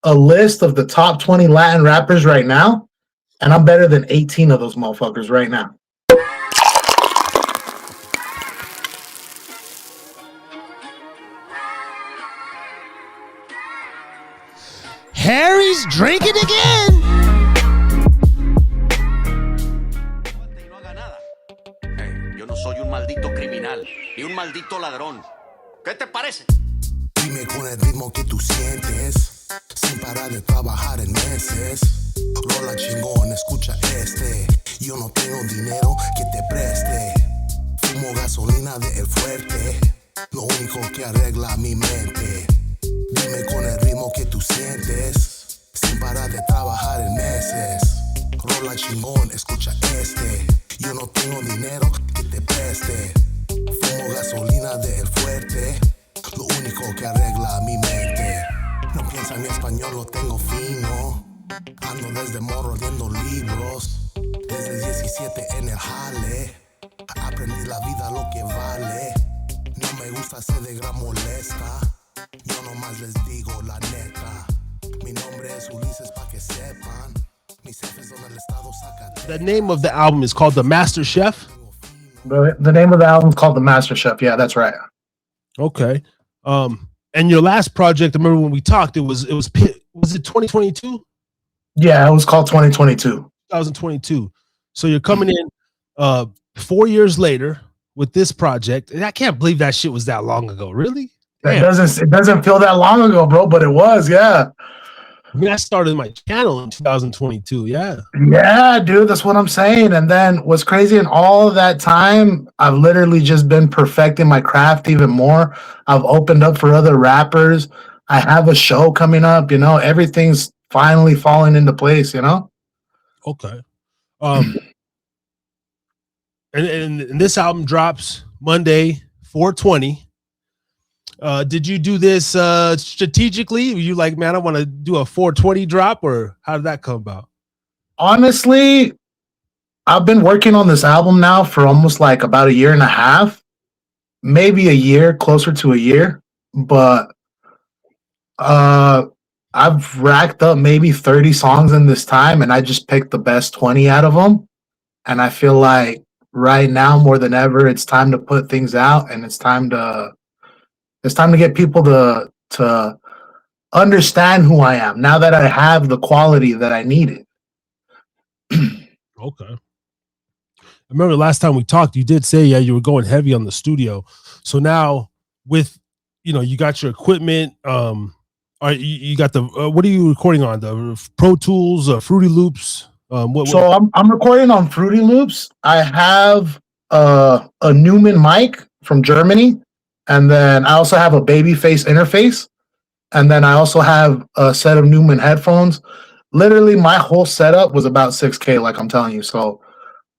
a list of the top 20 Latin rappers right now, and I'm better than 18 of those motherfuckers right now. Harry's drinking again. Hey, yo no soy un maldito criminal ni un maldito ladrón. ¿Qué te parece? Dime con el ritmo que tú sientes, sin parar de trabajar en meses. Rola chingón, escucha este. Yo no tengo dinero que te preste. Fumo gasolina de el fuerte, lo único que arregla mi mente. Dime con el ritmo que tú sientes, sin parar de trabajar en meses. Rola chingón, escucha este. Yo no tengo dinero que te preste. Fumo gasolina de el fuerte, lo único que arregla mi mente. No piensa en mi español, lo tengo fino. Ando desde morro leyendo libros. Desde 17 en el jale. Aprendí la vida lo que vale. No me gusta ser de gran molesta. Yo nomás les digo la neta. Mi nombre es Ulises pa' que sepan. Mis jefes son el estado Zacatecas. The name of the album is called The Master Chef. The name of the album is called The Master Chef. Yeah, that's right. Okay. And your last project, I remember when we talked, was it 2022? Yeah, it was called 2022. 2022. So you're coming in 4 years later with this project. And I can't believe that shit was that long ago. Really? It doesn't feel that long ago, bro, but it was, yeah. I mean, I started my channel in 2022. Yeah. Yeah, dude, that's what I'm saying. And then what's crazy in all of that time, I've literally just been perfecting my craft even more. I've opened up for other rappers. I have a show coming up, everything's finally falling into place, Okay. And this album drops Monday, 4/20. Did you do this strategically? Were you like, man, I want to do a 4/20 drop, or how did that come about? Honestly, I've been working on this album now for almost like about a year and a half, maybe a year, closer to a year. But I've racked up maybe 30 songs in this time, and I just picked the best 20 out of them. And I feel like right now more than ever, it's time to put things out, and it's time to get people to understand who I am now that I have the quality that I needed. Okay. I remember last time we talked, you did say, you were going heavy on the studio. So now with, you got your equipment, you got the, what are you recording on? The Pro Tools, Fruity Loops? I'm recording on Fruity Loops. I have a Neumann mic from Germany. And then I also have a Babyface interface. And then I also have a set of Neumann headphones. Literally, my whole setup was about $6,000, like I'm telling you. So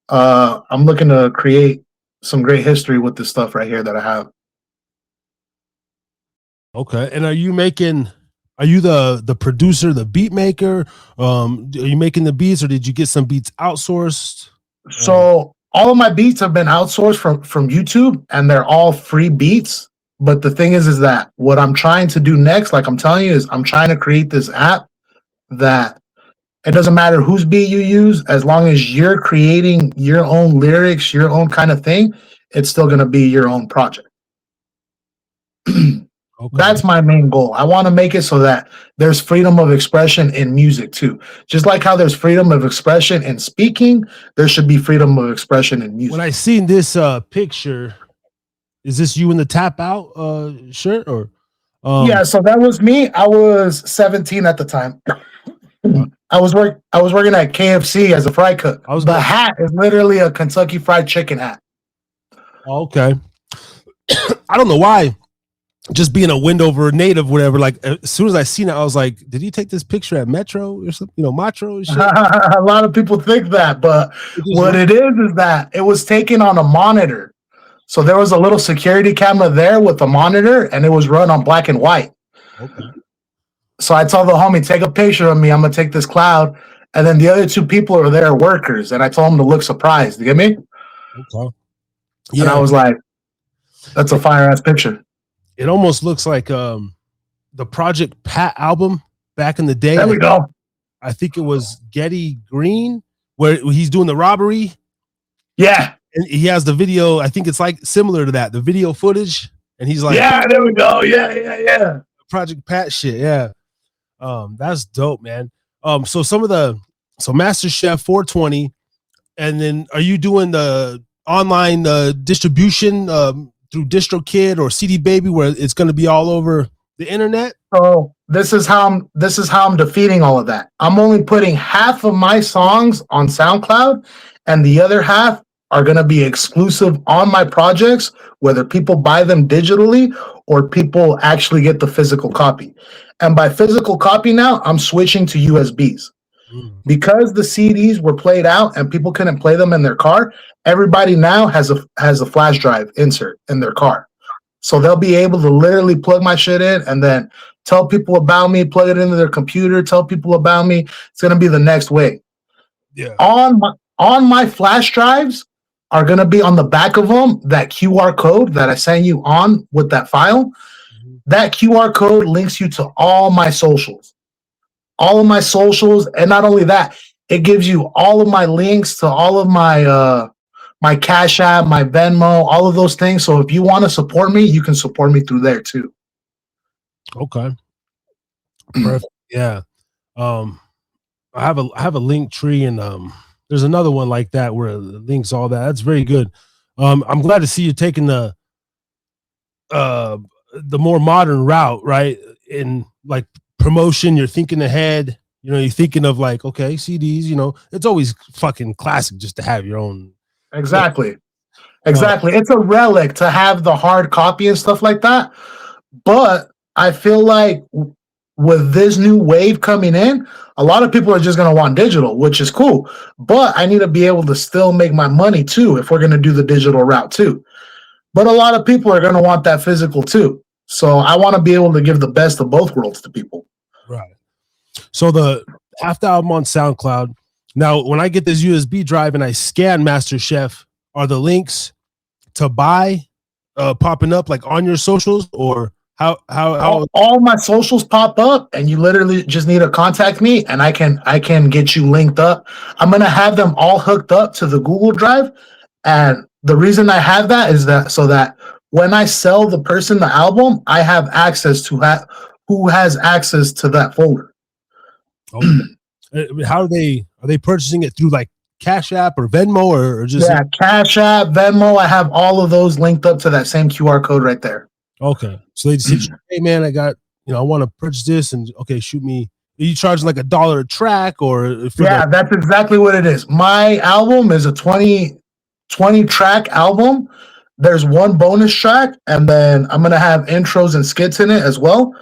I'm looking to create some great history with this stuff right here that I have. Okay. And are you the producer, the beat maker? Are you making the beats, or did you get some beats outsourced? So all of my beats have been outsourced from YouTube, and they're all free beats. But the thing is that what I'm trying to do next, like I'm telling you, is I'm trying to create this app that it doesn't matter whose beat you use, as long as you're creating your own lyrics, your own kind of thing, it's still going to be your own project. Okay. That's my main goal. I want to make it so that there's freedom of expression in music too. Just like how there's freedom of expression in speaking, there should be freedom of expression in music. When I seen this picture, is this you in the Tap Out shirt, or? Yeah, so that was me. I was 17 at the time. I was working at KFC as a fry cook. The hat is literally a Kentucky Fried Chicken hat. Okay. I don't know why. Just being a Wendover native, whatever. Like as soon as I seen it, I was like, "Did you take this picture at Metro or something? Metro and shit?" A lot of people think that, but what it is that it was taken on a monitor. So there was a little security camera there with a monitor, and it was run on black and white. Okay. So I told the homie, "Take a picture of me. I'm gonna take this cloud." And then the other two people are there workers, and I told them to look surprised. You get me? Okay. Yeah. And I was like, "That's a fire ass picture." It almost looks like the Project Pat album back in the day. There we go. I think it was Getty Green where he's doing the robbery. Yeah. And he has the video. I think it's like similar to that, the video footage. And he's like, yeah, there we go. Yeah. Project Pat shit. Yeah. That's dope, man. So Master Chef 420, and then are you doing the online distribution through DistroKid or CD Baby where it's going to be all over the internet? So this is how I'm defeating all of that. I'm only putting half of my songs on SoundCloud, and the other half are going to be exclusive on my projects, whether people buy them digitally or people actually get the physical copy. And by physical copy now, I'm switching to USBs. Because the CDs were played out and people couldn't play them in their car, everybody now has a flash drive insert in their car. So they'll be able to literally plug my shit in and then tell people about me, plug it into their computer, tell people about me. It's going to be the next way. Yeah. On my flash drives are going to be on the back of them that QR code that I send you on with that file. Mm-hmm. That QR code links you to all my socials. All of my socials, and not only that, it gives you all of my links to all of my my Cash App, my Venmo, all of those things. So if you want to support me, you can support me through there too. Okay. Perfect. Yeah. I have a link tree, and there's another one like that where it links all that. That's very good. I'm glad to see you taking the more modern route, right? In like promotion, you're thinking ahead. You know, you're thinking of like, okay, CDs. You know, it's always fucking classic just to have your own. Exactly. It's a relic to have the hard copy and stuff like that. But I feel like with this new wave coming in, a lot of people are just going to want digital, which is cool. But I need to be able to still make my money too if we're going to do the digital route too. But a lot of people are going to want that physical too. So I want to be able to give the best of both worlds to people. Right. So the half the album on SoundCloud. Now, when I get this USB drive and I scan Master Chef, are the links to buy popping up like on your socials, or how all my socials pop up, and you literally just need to contact me and I can get you linked up. I'm going to have them all hooked up to the Google Drive. And the reason I have that is that so that when I sell the person the album, I have access to who has access to that folder. Okay. How are they purchasing it through like Cash App or Venmo or just Cash App, Venmo? I have all of those linked up to that same QR code right there. Okay, so they just hit you, hey man, I want to purchase this, and okay, shoot me. Are you charging like $1 a track or? That's exactly what it is. My album is a 20 track album. There's one bonus track, and then I'm gonna have intros and skits in it as well.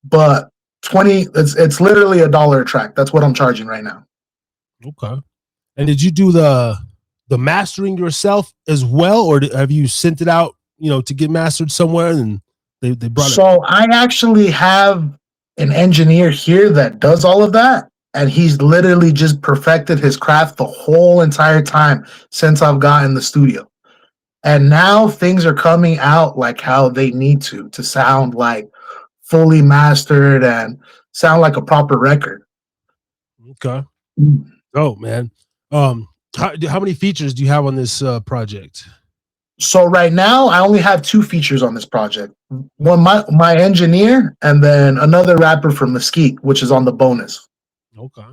But it's literally $1 a track. That's what I'm charging right now. Okay. And did you do the mastering yourself as well, or have you sent it out, to get mastered somewhere and they brought it? So I actually have an engineer here that does all of that, and he's literally just perfected his craft the whole entire time since I've gotten the studio. And now things are coming out like how they need to sound like fully mastered and sound like a proper record. Okay. Oh man. How many features do you have on this project? So right now I only have 2 features on this project. One, my engineer, and then another rapper from Mesquite, which is on the bonus. Okay.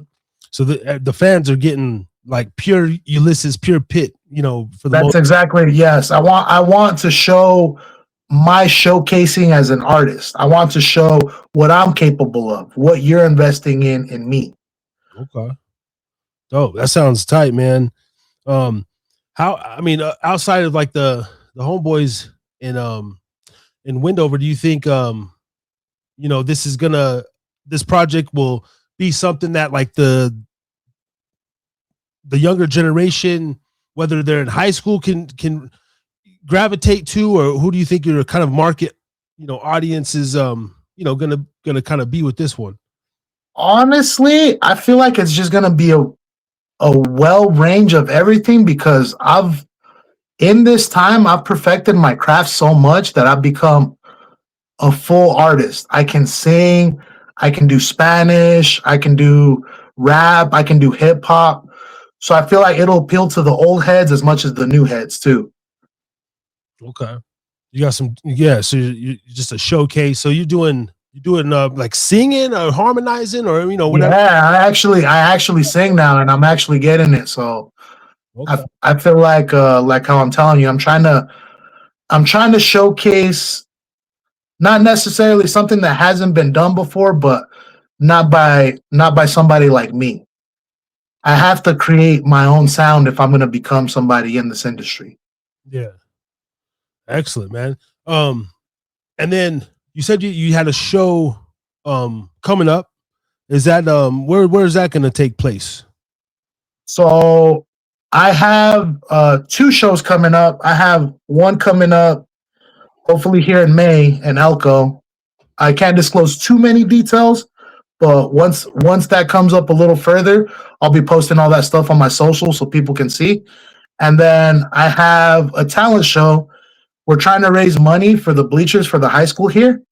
So the fans are getting like pure Ulysses, pure P.I.T, for the That's exactly, yes. I want to show my showcasing as an artist. I want to show what I'm capable of, what you're investing in me. Okay. Oh, that sounds tight, man. Outside of like the homeboys in Wendover, do you think this project will be something that like the younger generation, whether they're in high school, can gravitate to, or who do you think your kind of market audience is gonna kind of be with this one? Honestly, I feel like it's just gonna be a well range of everything, because in this time I've perfected my craft so much that I've become a full artist. I can sing, I can do Spanish, I can do rap, I can do hip hop. So I feel like it'll appeal to the old heads as much as the new heads too. Okay. You got some, yeah. So you just a showcase. So you doing like singing or harmonizing or whatever. Yeah, I actually sing now, and I'm actually getting it. So Okay. I feel like how I'm telling you, I'm trying to showcase not necessarily something that hasn't been done before, but not by somebody like me. I have to create my own sound if I'm going to become somebody in this industry. Yeah. Excellent, man. And then you said you had a show coming up. Is that where is that going to take place? So I have two shows coming up. I have one coming up hopefully here in May in Elko. I can't disclose too many details, but once that comes up a little further, I'll be posting all that stuff on my social so people can see. And then I have a talent show. We're trying to raise money for the bleachers for the high school here.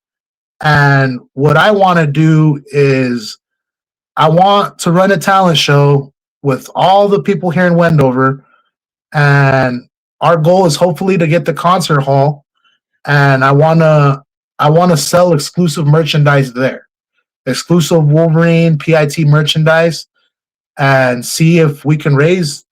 And what I want to do is I want to run a talent show with all the people here in Wendover. And our goal is hopefully to get the concert hall. And I want to sell exclusive merchandise there, exclusive Wolverine P.I.T merchandise, and see if we can raise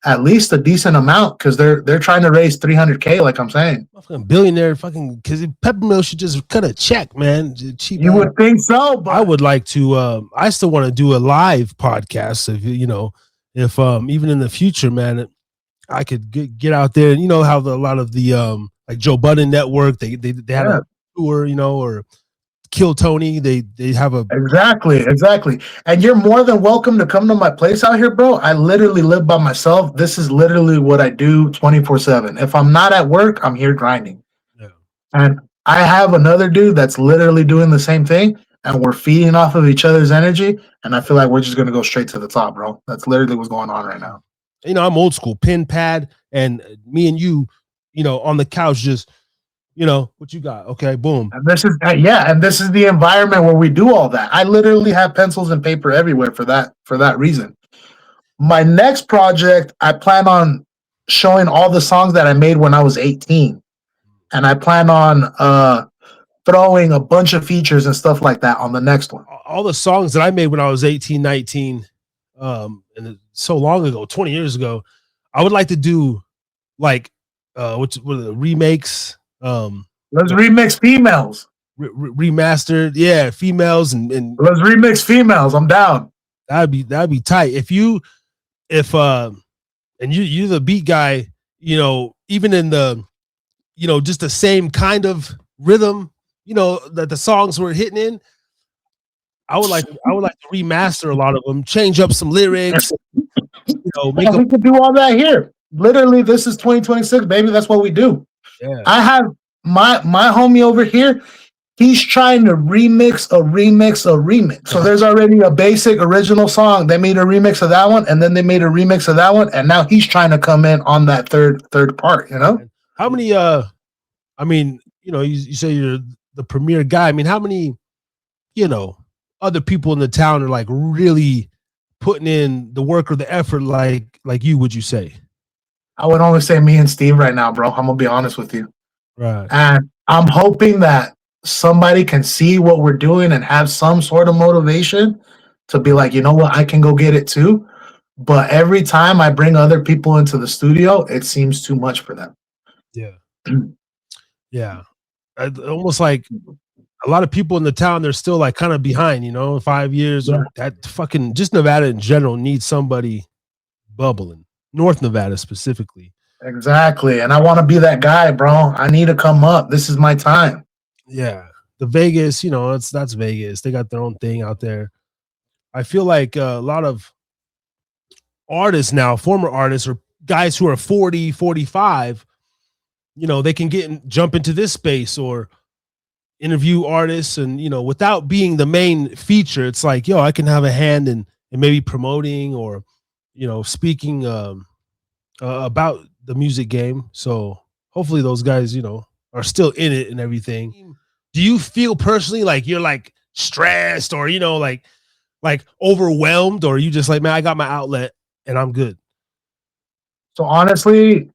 at least a decent amount because they're trying to raise 300K, like I'm saying. Fucking billionaire, fucking because Peppermill should just cut a check, man. Cheap. You would think so, but I would like to. I still want to do a live podcast. If if even in the future, man, I could get out there. And you know how a lot of the like Joe Budden Network, they had a tour, or Kill Tony. They have a exactly. And you're more than welcome to come to my place out here, bro. I literally live by myself. This is literally what I do 24/7. If I'm not at work, I'm here grinding. Yeah. And I have another dude that's literally doing the same thing, and we're feeding off of each other's energy. And I feel like we're just gonna go straight to the top, bro. That's literally what's going on right now. I'm old school, pen pad, and me and you, on the couch, just what you got. Okay, boom. And this is and this is the environment where we do all that. I literally have pencils and paper everywhere for that reason. My next project, I plan on showing all the songs that I made when I was 18. And I plan on throwing a bunch of features and stuff like that on the next one. All the songs that I made when I was 18, 19, and so long ago, 20 years ago, I would like to do like what are the remakes? Let's remix females. Remastered, yeah, females and let's remix females. I'm down. That'd be tight. If and you're the beat guy, even in the just the same kind of rhythm, that the songs were hitting in. I would like to remaster a lot of them, change up some lyrics. We could do all that here. Literally, this is 2026, baby. That's what we do. Yeah. I have my homie over here. He's trying to remix a remix. So there's already a basic original song. They made a remix of that one, and then they made a remix of that one, and now he's trying to come in on that third part. How many? I mean, you say you're the premier guy. I mean, how many? Other people in the town are like really putting in the work or the effort, like you? Would you say? I would only say me and Steve right now, bro. I'm gonna be honest with you. Right. And I'm hoping that somebody can see what we're doing and have some sort of motivation to be like, you know what, I can go get it too. But every time I bring other people into the studio, it seems too much for them. Yeah. Yeah. Almost like a lot of people in the town, they're still like kind of behind, 5 years or that fucking just Nevada in general needs somebody bubbling. North Nevada specifically. Exactly. And I want to be that guy, bro. I need to come up. This is my time. Yeah. The Vegas, that's Vegas. They got their own thing out there. I feel like a lot of artists now, former artists or guys who are 40, 45, they can jump into this space or interview artists and, without being the main feature, it's like, I can have a hand in maybe promoting or, speaking about the music game. So hopefully those guys, are still in it and everything. Do you feel personally like you're like stressed or, like overwhelmed, or are you just like, man, I got my outlet and I'm good? So honestly,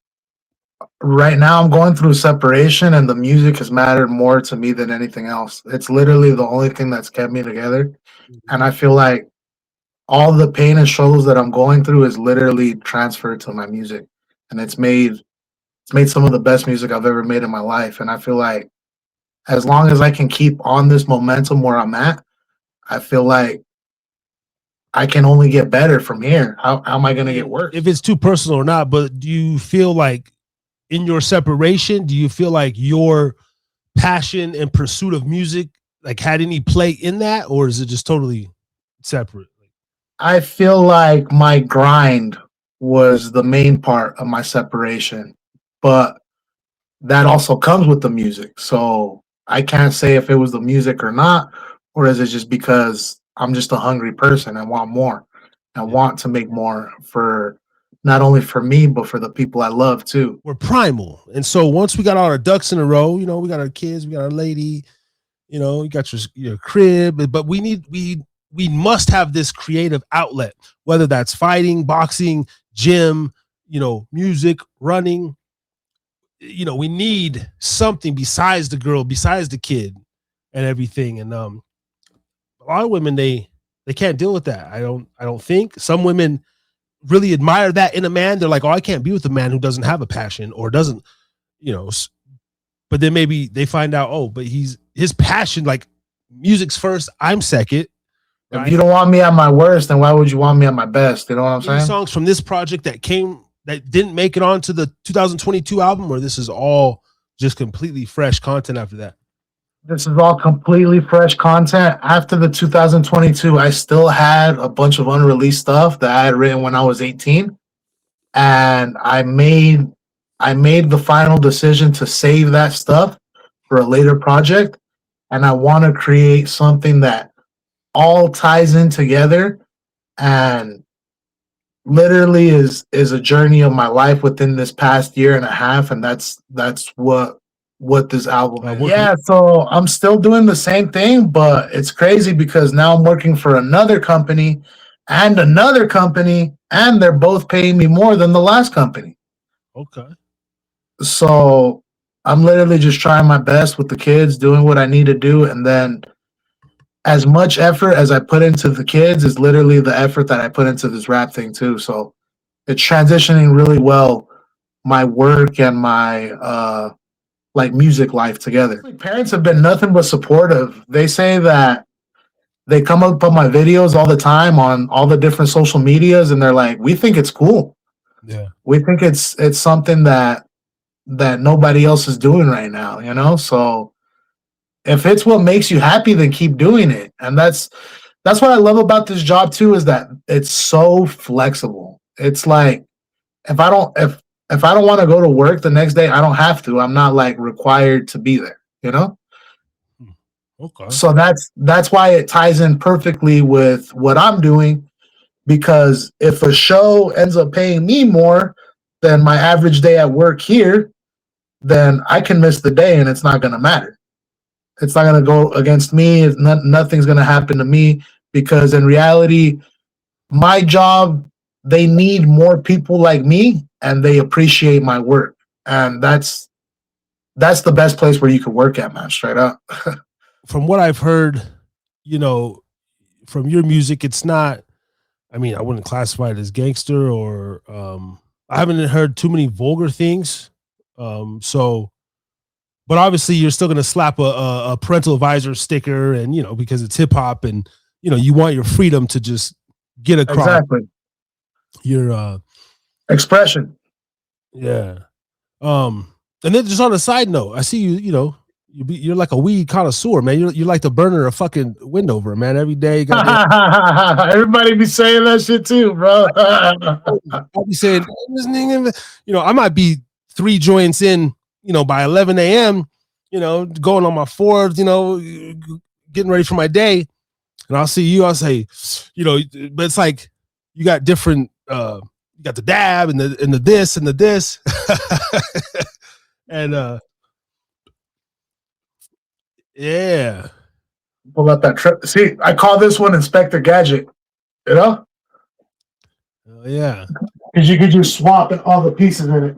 right now I'm going through separation, and the music has mattered more to me than anything else. It's literally the only thing that's kept me together. And I feel like all the pain and struggles that I'm going through is literally transferred to my music. And it's made some of the best music I've ever made in my life. And I feel like as long as I can keep on this momentum where I'm at, I feel like I can only get better from here. How am I going to get worse? If it's too personal or not, but do you feel like in your separation, do you feel like your passion and pursuit of music like had any play in that, or is it just totally separate? I feel like my grind was the main part of my separation, but that also comes with the music. So I can't say if it was the music or not, or is it just because I'm just a hungry person and want more and want to make more for not only for me, but for the people I love too. We're primal. And so once we got all our ducks in a row, we got our kids, we got our lady, you got your crib, but we must have this creative outlet, whether that's fighting, boxing, gym, music, running. We need something besides the girl, besides the kid and everything. And a lot of women, they can't deal with that. I don't think. Some women really admire that in a man. They're like, oh, I can't be with a man who doesn't have a passion or doesn't, but then maybe they find out, oh, but his passion, like music's first, I'm second. Right? If you don't want me at my worst, then why would you want me at my best? You know what I'm saying? Songs from this project that didn't make it onto the 2022 album, or this is all just completely fresh content after that? This is all completely fresh content. After the 2022, I still had a bunch of unreleased stuff that I had written when I was 18. And I made the final decision to save that stuff for a later project. And I want to create something that all ties in together and literally is a journey of my life within this past year and a half. And that's what this album is. Yeah, so I'm still doing the same thing, but it's crazy because now I'm working for another company, and they're both paying me more than the last company. Okay. So I'm literally just trying my best with the kids, doing what I need to do, and then as much effort as I put into the kids is literally the effort that I put into this rap thing too. So it's transitioning really well, my work and my like music life together. Parents have been nothing but supportive. They say that they come up on my videos all the time on all the different social medias, and they're like, "We think it's cool. Yeah, we think it's something that nobody else is doing right now." So if it's what makes you happy, then keep doing it. And that's what I love about this job too, is that it's so flexible. It's like if I don't want to go to work the next day, I don't have to. I'm not like required to be there. Okay. So that's why it ties in perfectly with what I'm doing, because if a show ends up paying me more than my average day at work here, then I can miss the day and it's not going to matter. It's not going to go against me. Nothing's going to happen to me, because in reality, my job, they need more people like me and they appreciate my work. And that's the best place where you could work at, man, straight up. From what I've heard, from your music, it's not, I wouldn't classify it as gangster or I haven't heard too many vulgar things. So, but obviously you're still going to slap a parental advisor sticker and, because it's hip hop and, you want your freedom to just get across your expression. Yeah. And then just on a side note, I see you're like a weed connoisseur, man. You're like the burner of fucking Windover, man. Every day. Everybody be saying that shit too, bro. I'll be saying, I might be 3 joints in, by 11 a.m., going on my 4th, getting ready for my day. And I'll see you, I'll say, but it's like you got different, you got the dab and the this and the this. And yeah. Pull out that trip. See, I call this one Inspector Gadget. You know, Yeah. because you could just swap all the pieces in it.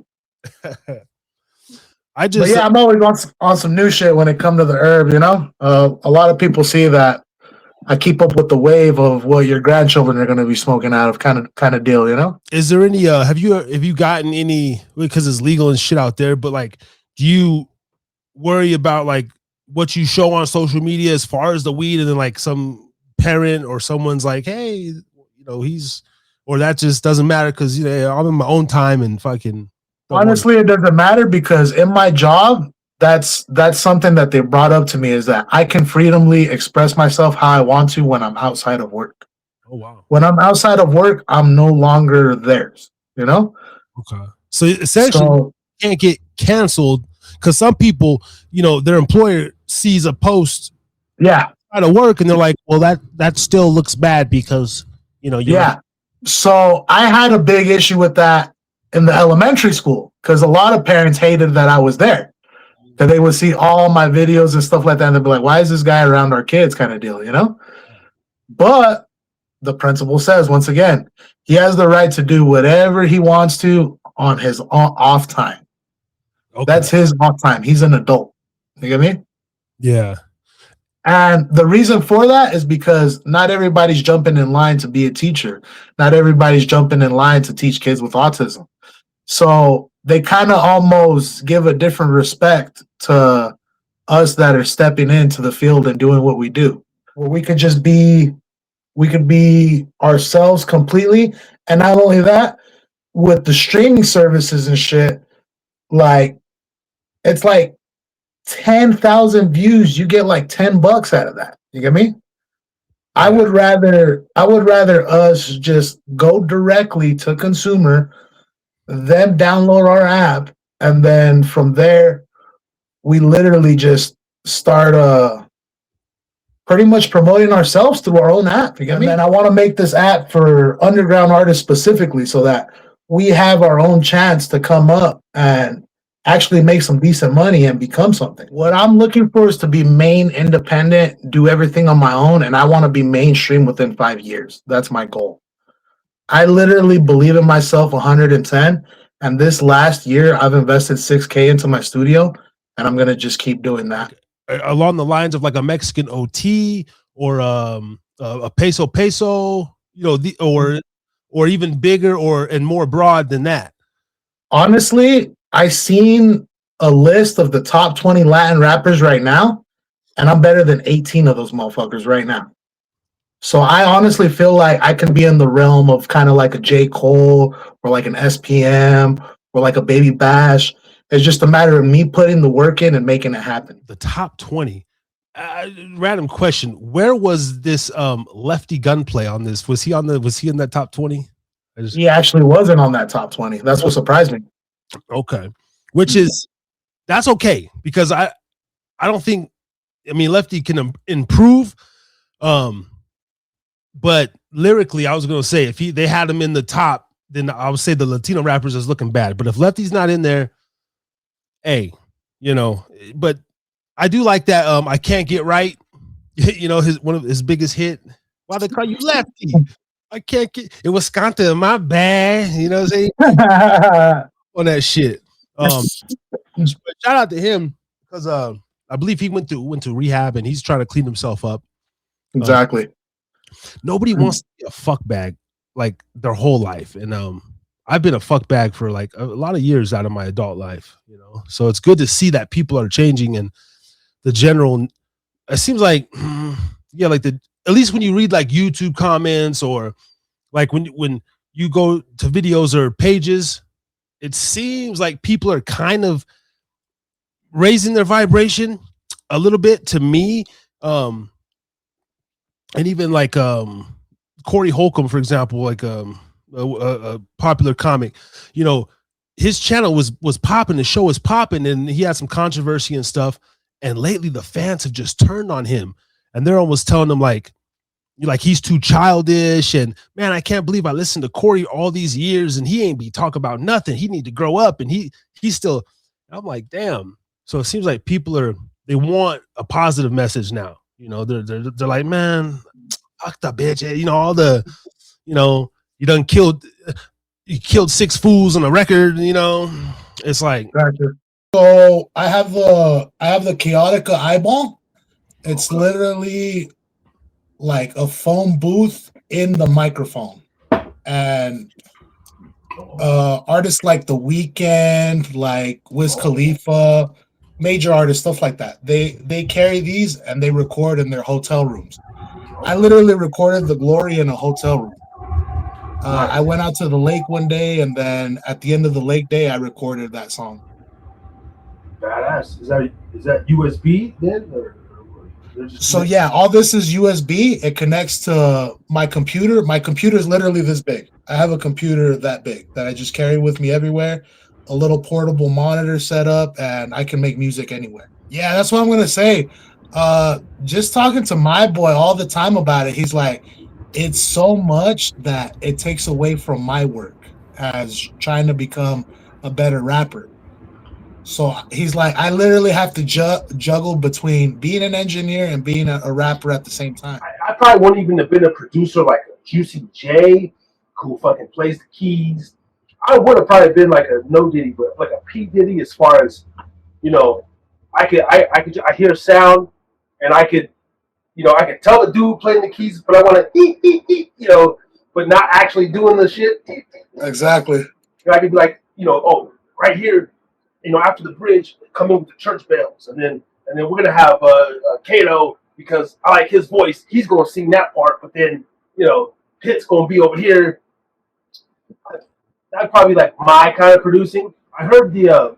I But just yeah, I'm always on some new shit when it comes to the herb. You know, a lot of people see that I keep up with the wave of what your grandchildren are going to be smoking out of, kind of deal. You know. is there any have you gotten any, because it's legal and shit out there, but like do you worry about like what you show on social media as far as the weed, and then like some parent or someone's like, hey, he's, or that just doesn't matter because I'm in my own time and fucking don't worry. Honestly, it doesn't matter because in my job, that's something that they brought up to me is that I can freely express myself how I want to when I'm outside of work. Oh wow. When I'm outside of work, I'm no longer theirs. You know. Okay. So essentially, So you can't get canceled because some people, their employer sees a post yeah, out of work and they're like, well, that still looks bad because you're yeah. So I had a big issue with that in the elementary school because a lot of parents hated that I was there. That they would see all my videos and stuff like that, and they'd be like, "Why is this guy around our kids?" kind of deal, you know. But the principal says once again, he has the right to do whatever he wants to on his off time. Okay. That's his off time. He's an adult. You get me? Yeah. And the reason for that is because not everybody's jumping in line to be a teacher. Not everybody's jumping in line to teach kids with autism. So they kind of almost give a different respect to us that are stepping into the field and doing what we do. Where we could just be, we could be ourselves completely. And not only that, with the streaming services and shit, like it's like 10,000 views, you get like $10 out of that. You get me? Yeah. I would rather us just go directly to consumer, then download our app, and then from there we literally just start pretty much promoting ourselves through our own app. You get me? And I want to make this app for underground artists specifically so that we have our own chance to come up and actually make some decent money and become something. What I'm looking for is to be main independent, do everything on my own, and I want to be mainstream within 5 years. That's my goal. I literally believe in myself 110, and this last year I've invested $6,000 into my studio, and I'm going to just keep doing that. Along the lines of like a Mexican OT or a peso, or even bigger and more broad than that. Honestly, I seen a list of the top 20 Latin rappers right now, and I'm better than 18 of those motherfuckers right now. So I honestly feel like I can be in the realm of kind of like a J. Cole or like an SPM or like a Baby Bash. It's just a matter of me putting the work in and making it happen. The top 20. Random question. Where was this Lefty Gunplay on this? Was he in that top 20? He actually wasn't on that top 20. That's what surprised me. Okay. That's okay because I don't think, Lefty can improve. But lyrically, I was going to say if they had him in the top, then I would say the Latino rappers is looking bad. But if Lefty's not in there, hey, but I do like that. I Can't Get Right. One of his biggest hit. Why they call you Lefty? I can't get it. Was Scanta in my bag. You know what I'm saying? On that shit. Shout out to him because I believe he went to rehab and he's trying to clean himself up. Exactly. Nobody wants to be a fuck bag like their whole life, and I've been a fuck bag for like a lot of years out of my adult life. So it's good to see that people are changing and the general. It seems like like at least when you read like YouTube comments or like when you go to videos or pages, it seems like people are kind of raising their vibration a little bit to me. And even like Corey Holcomb, for example, like a popular comic, his channel was popping, the show was popping, and he had some controversy and stuff. And lately the fans have just turned on him and they're almost telling him like he's too childish. And man, I can't believe I listened to Corey all these years and he ain't be talking about nothing. He need to grow up. And he's still, I'm like, damn. So it seems like people they want a positive message now. You know, they're like, man, fuck the bitch. You know, all the, you know, you killed 6 fools on a record. You know, it's like, Gotcha. So I have the Chaotica eyeball. It's literally like a phone booth in the microphone, and artists like The Weeknd, like Wiz Khalifa, major artists, stuff like that. They carry these and they record in their hotel rooms. I literally recorded The Glory in a hotel room. I went out to the lake one day, and then at the end of the lake day, I recorded that song. Badass. Is that USB then, or So yeah, all this is USB. It connects to my computer. My computer is literally this big. I have a computer that big that I just carry with me everywhere. A little portable monitor set up, and I can make music anywhere. Yeah, that's what I'm gonna say. Just talking to my boy all the time about it. He's like, it's so much that it takes away from my work as trying to become a better rapper. So he's like, I literally have to juggle between being an engineer and being a rapper at the same time. I probably wouldn't even have been a producer like a Juicy J, who fucking plays the keys. I would have probably been like a No Diddy, but like a P Diddy, as far as, you know, I hear sound, and I could tell the dude playing the keys, but I want to you know, but not actually doing the shit. Exactly. And I could be like, oh, right here, after the bridge, come in with the church bells, and then we're gonna have Kato, because I like his voice. He's gonna sing that part, but then P.I.T.S gonna be over here. That'd probably be like my kind of producing. I heard the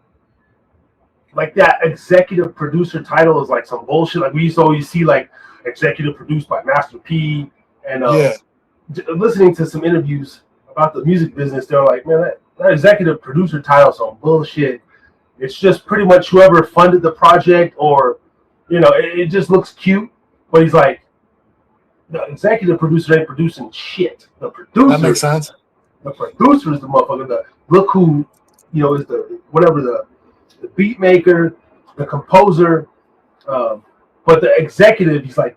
like that executive producer title is like some bullshit. Like we used to always see like executive produced by Master P, and listening to some interviews about the music business, they're like, man, that executive producer title is some bullshit. It's just pretty much whoever funded the project, or it just looks cute. But he's like, the executive producer ain't producing shit. The producer, that makes sense. The producer is the motherfucker. Look who is the beat maker, the composer. But the executive, he's like,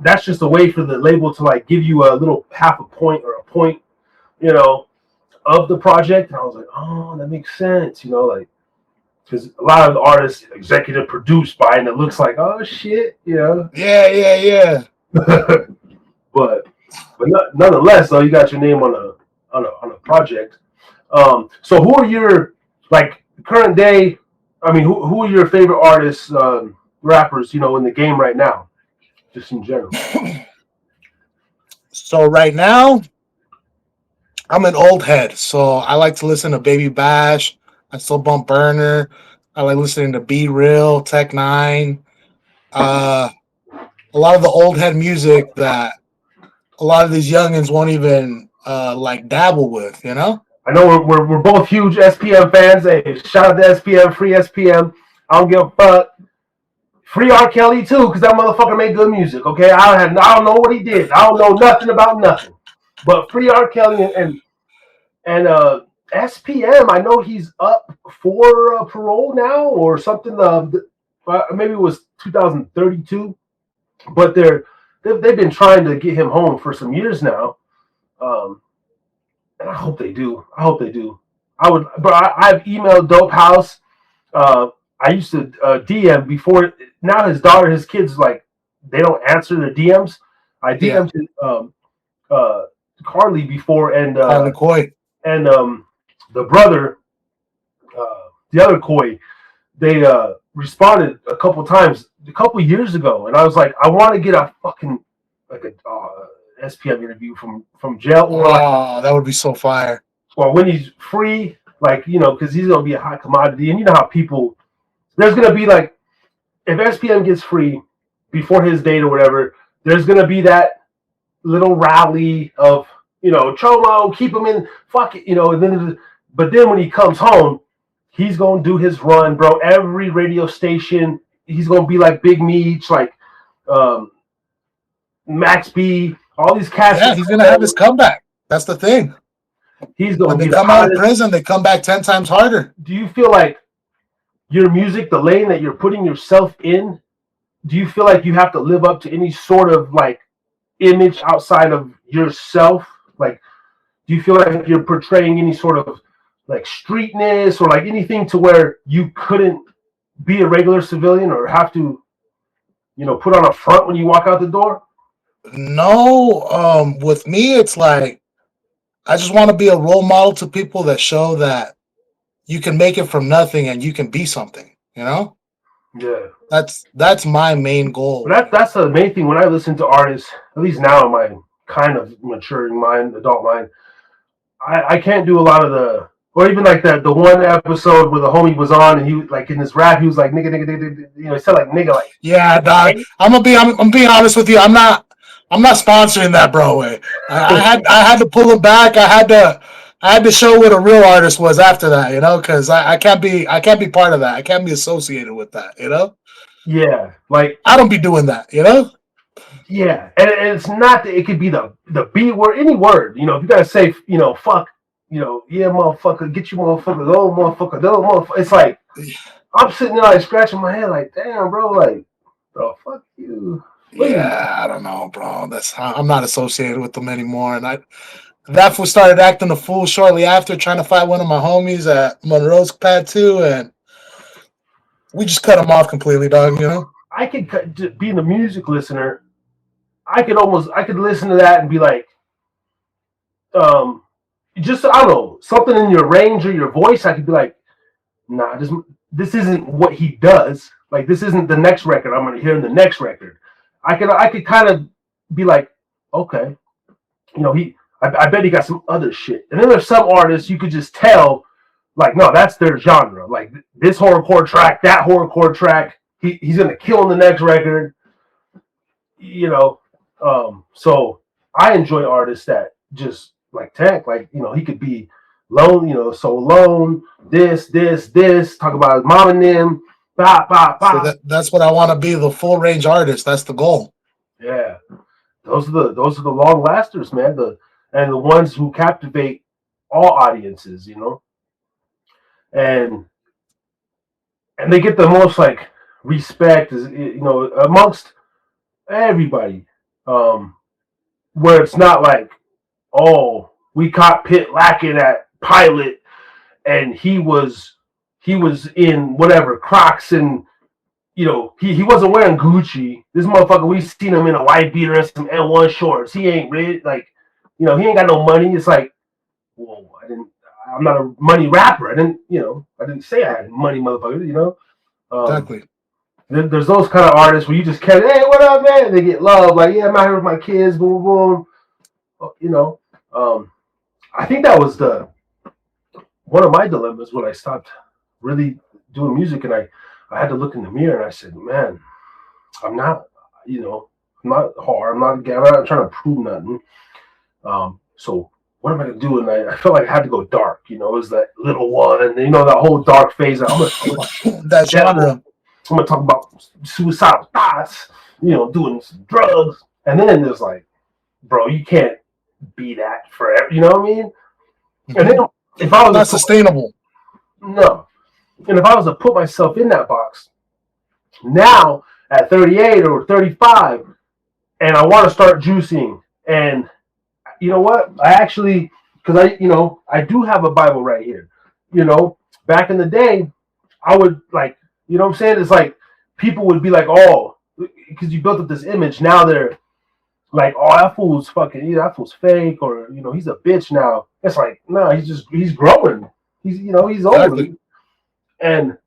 that's just a way for the label to like give you a little half a point or a point, of the project. And I was like, oh, that makes sense, like. Because a lot of the artists executive produced by, and it looks like, oh shit, Yeah. but nonetheless, though, you got your name on a project. So who are your like current day? I mean, who are your favorite artists, rappers, in the game right now, just in general? So right now, I'm an old head, so I like to listen to Baby Bash. I still bump Burner. I like listening to Be Real, Tech Nine. A lot of the old head music that a lot of these youngins won't even like dabble with, I know we're both huge SPM fans. Hey, shout out to SPM, free SPM. I don't give a fuck. Free R. Kelly too, because that motherfucker made good music. Okay, I don't know what he did. I don't know nothing about nothing. But free R. Kelly and SPM, I know he's up for parole now or something. Maybe it was 2032, but they've been trying to get him home for some years now, and I hope they do. I've emailed Dope House. I used to DM before. Now his kids, like, they don't answer their DMs. I DM'd Carly before, and Carly Coy. And the brother, the other Koi, they responded a couple times a couple years ago, and I was like, I want to get a fucking like a SPM interview from jail, or that would be so fire. Or when he's free, like because he's gonna be a hot commodity, and you know how people. There's gonna be like, if SPM gets free before his date or whatever, there's gonna be that little rally of. Cholo, keep him in, fuck it, and then, but then when he comes home, he's gonna do his run, bro. Every radio station, he's gonna be like Big Meech, like Max B, all these cats. Yeah, he's gonna have his comeback. That's the thing. He's gonna when they come out of prison, they come back 10 times harder. Do you feel like your music, the lane that you're putting yourself in, do you feel like you have to live up to any sort of like image outside of yourself? Like, do you feel like you're portraying any sort of like streetness or like anything to where you couldn't be a regular civilian or have to, put on a front when you walk out the door? No, with me, it's like I just want to be a role model to people that show that you can make it from nothing and you can be something. Yeah. That's my main goal. But that's the main thing when I listen to artists, at least now in my kind of maturing mind, adult mind, I can't do a lot of the, or even like the one episode where the homie was on and he like in his rap he was like nigga nigga nigga, he said like nigga like Yeah, dog. I'm being honest with you. I'm not sponsoring that, bro. I had to pull it back. I had to show what a real artist was after that, because I can't be part of that. I can't be associated with that. yeah, like I don't be doing that. yeah, and it's not that it could be the B word, any word, if you gotta say, fuck, yeah, motherfucker, get you motherfucker, go motherfucker, go motherfucker. It's like I'm sitting there like scratching my head, like, damn, bro, like, bro, fuck you. Please. Yeah, I don't know, bro. I'm not associated with them anymore, and that fool started acting a fool shortly after, trying to fight one of my homies at Monroe's P.I.T, and we just cut him off completely, dog. I could being a music listener, I could listen to that and be like, just I don't know, something in your range or your voice, I could be like, nah, this isn't what he does. Like this isn't the next record I'm gonna hear in the next record. I could kind of be like, okay, I bet he got some other shit. And then there's some artists you could just tell, like, no, that's their genre. Like this horrorcore track, that horrorcore track, he's gonna kill in the next record. So I enjoy artists that just like Tank, like he could be lone, so alone, this, talk about his mom and them, bah, bah, bah. So that's what I want to be, the full range artist. That's the goal. Yeah. Those are the long lasters, man. And the ones who captivate all audiences, and they get the most like respect, amongst everybody. Where it's not like, oh, we caught Pitt lacking at Pilot, and he was in whatever Crocs and he wasn't wearing Gucci. This motherfucker, we seen him in a white beater and some N1 shorts. He ain't rich, like he ain't got no money. It's like, whoa, I'm not a money rapper. I didn't say I had money, motherfucker. Exactly. There's those kind of artists where you just can't, hey, what up, man? They get love, like, yeah, I'm out here with my kids, boom, boom. I think that was one of my dilemmas when I stopped really doing music, and I had to look in the mirror and I said, man, I'm not, I'm not hard, I'm not trying to prove nothing. So what am I gonna do? And I felt like I had to go dark, it was that little one, and that whole dark phase. I'm gonna talk about that genre. I'm gonna talk about suicidal thoughts, doing some drugs, and then there's like, bro, you can't be that forever. You know what I mean? Mm-hmm. And then if I was not sustainable, no. And if I was to put myself in that box now at 38 or 35, and I want to start juicing, and you know what? I actually, because I do have a Bible right here. Back in the day, I would like, you know what I'm saying? It's like people would be like, oh, because you built up this image. Now they're like, oh, that fool's fucking, that fool's fake, or he's a bitch now. It's like, no, he's growing. He's he's old. Exactly. And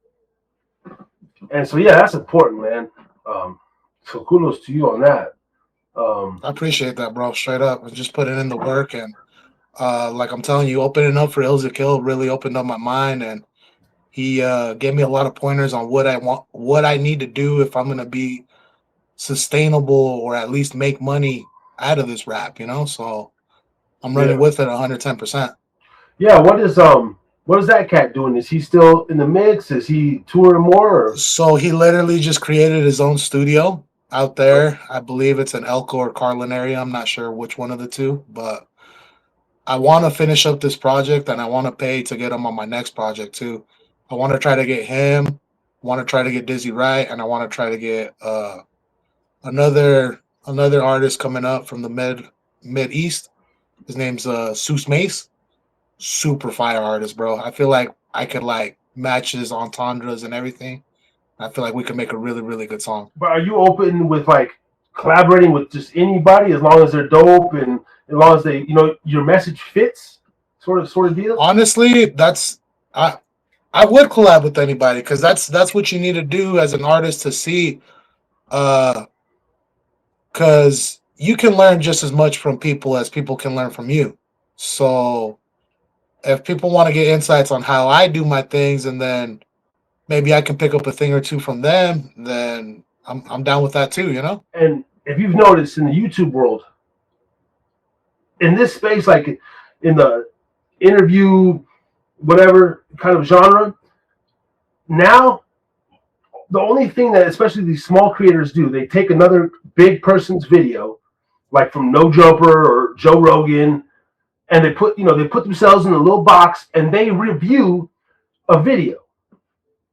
so yeah, that's important, man. So kudos to you on that. I appreciate that, bro. Straight up, and just putting in the work, and like I'm telling you, opening up for Ilza really opened up my mind, and he gave me a lot of pointers on what I need to do if I'm gonna be sustainable or at least make money out of this rap. So I'm running with it 110%. Yeah. What is that cat doing? Is he still in the mix? Is he touring more? Or? So he literally just created his own studio out there. I believe it's in Elko or Carlin area. I'm not sure which one of the two, but I want to finish up this project, and I want to pay to get him on my next project too. I want to try to get him, want to try to get Dizzy Right, and I want to try to get another artist coming up from the mid east. His name's Seuss Mace. Super fire artist, bro. I feel like I could like match his entendres and everything. I feel like we could make a really, really good song. But are you open with like collaborating with just anybody as long as they're dope and as long as they, your message fits, sort of deal? Honestly, I would collab with anybody because that's what you need to do as an artist to see, because you can learn just as much from people as people can learn from you. So if people want to get insights on how I do my things, and then maybe I can pick up a thing or two from them, then I'm down with that too. And if you've noticed in the YouTube world, in this space, like in the interview, whatever kind of genre, now the only thing that especially these small creators do, they take another big person's video, like from No Jumper or Joe Rogan, and they put themselves in a little box and they review a video